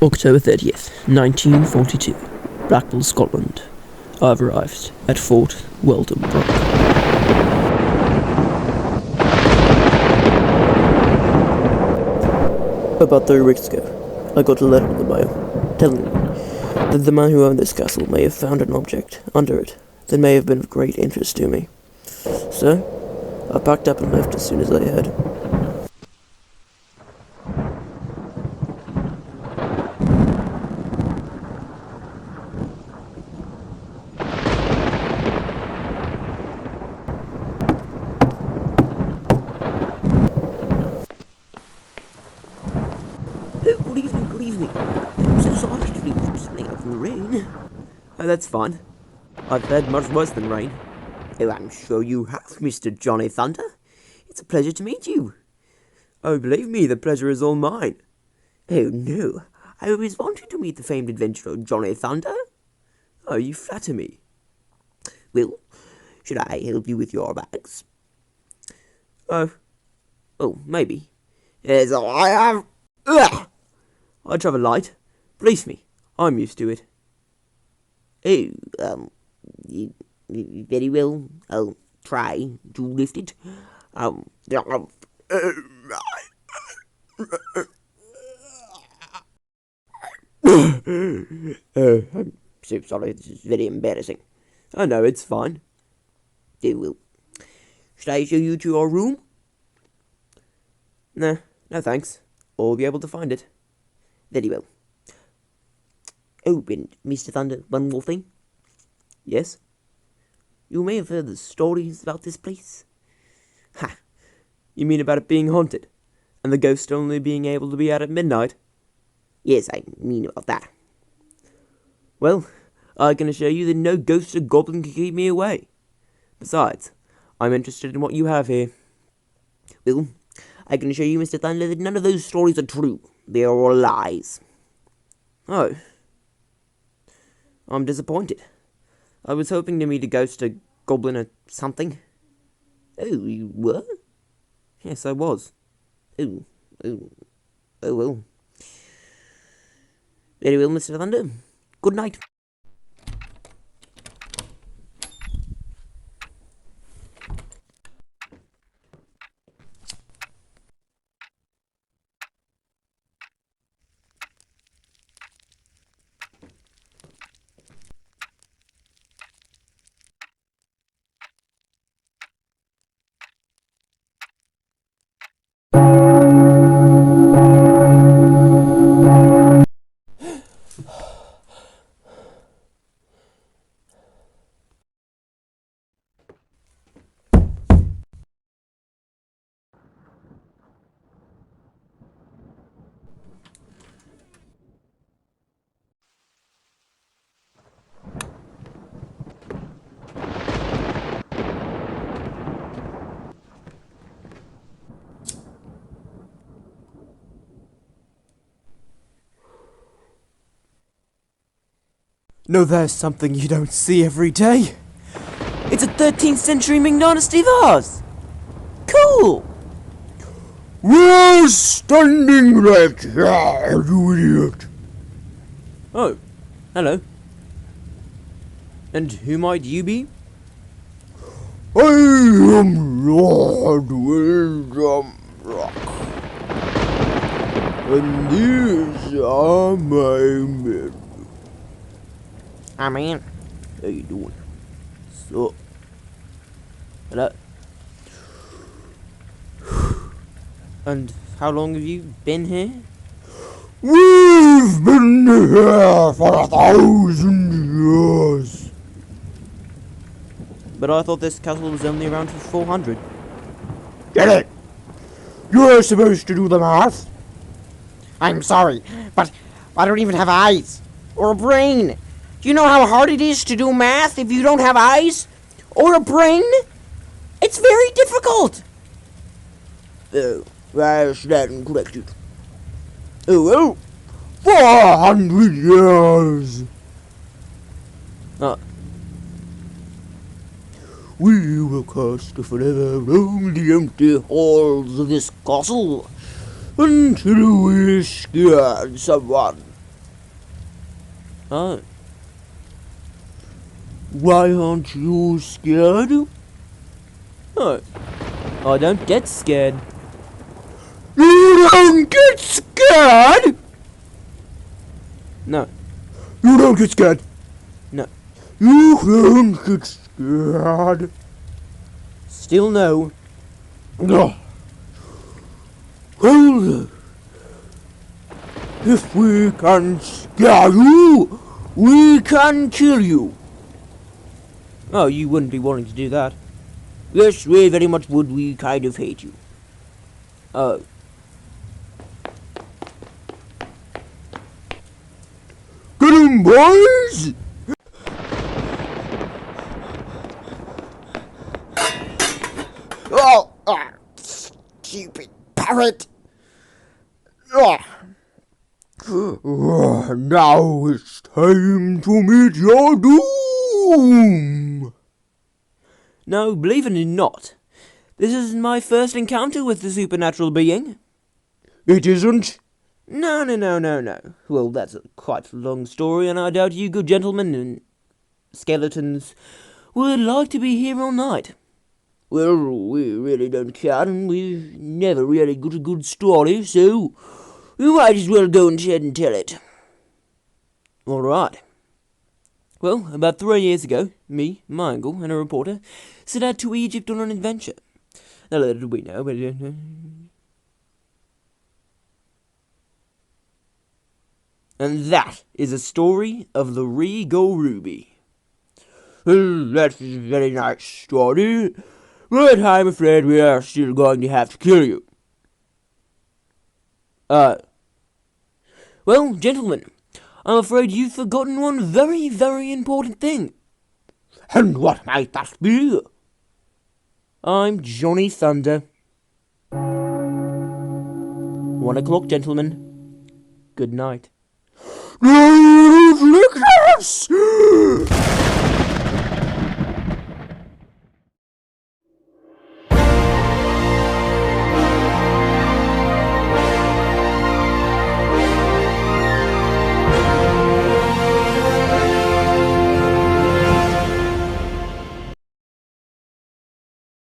October 30th, 1942, Blackpool, Scotland. I've arrived at Fort Weldon Brook. About 3 weeks ago, I got a letter in the mail telling me that the man who owned this castle may have found an object under it that may have been of great interest to me. So, I packed up and left as soon as I heard. Good evening. I'm so sorry to leave you staying up in the rain. Oh, that's fine. I've had much worse than rain. Oh, I'm sure you have, Mr. Johnny Thunder. It's a pleasure to meet you. Oh, believe me, the pleasure is all mine. Oh, no. I always wanted to meet the famed adventurer Johnny Thunder. Oh, you flatter me. Well, should I help you with your bags? Oh, maybe. Yes, I have... Ugh! I travel light. Believe me, I'm used to it. Oh, very well. I'll try to lift it. I'm so sorry, this is very embarrassing. I know, it's fine. Oh, well. Should I show you to your room? No thanks. I'll be able to find it. Very well. Oh, and Mr. Thunder, one more thing. Yes? You may have heard the stories about this place. Ha! You mean about it being haunted? And the ghost only being able to be out at midnight? Yes, I mean about that. Well, I can assure you that no ghost or goblin can keep me away. Besides, I'm interested in what you have here. Well, I can assure you, Mr. Thunder, that none of those stories are true. They are all lies. Oh. I'm disappointed. I was hoping to meet a ghost, a goblin, or something. Oh, you were? Yes, I was. Oh well. Very well, Mr. Thunder. Good night. No, there's something you don't see every day. It's a 13th century Ming Dynasty vase. Cool. We're standing right here, you idiot. Oh, hello. And who might you be? I am Lord Wisdom Rock. And these are my men. Hi, man. How you doing? So, hello. And how long have you been here? We've been here for 1,000 years. But I thought this castle was only around for 400. Get it? You're supposed to do the math. I'm sorry, but I don't even have eyes or a brain. Do you know how hard it is to do math if you don't have eyes or a brain? It's very difficult. Oh, that's that corrected. Oh, 400 years. We will cast forever roam the empty halls of this castle until we scared someone Oh. Why aren't you scared? Oh. I don't get scared. You don't get scared! No. You don't get scared. No. You don't get scared. Still no. No. Well, if we can scare you, we can kill you. Oh, you wouldn't be wanting to do that. Yes, we very much would. We kind of hate you. Oh. Get him, boys! Oh, stupid parrot. Oh. Now it's time to meet your doom! No, believe it or not, this is my first encounter with the supernatural being. It isn't. No. Well, that's quite a long story, and I doubt you good gentlemen and skeletons would like to be here all night. Well, we really don't care, and we've never really got a good story, so we might as well go ahead and tell it. All right. Well, about 3 years ago, me, my uncle, and a reporter set out to Egypt on an adventure. Now, little did we know, but... And that is a story of the Regal Ruby. Well, that's a very nice story, but I'm afraid we are still going to have to kill you. Well, gentlemen, I'm afraid you've forgotten one very, very important thing. And what might that be? I'm Johnny Thunder. 1 o'clock, gentlemen. Good night. Reflectors!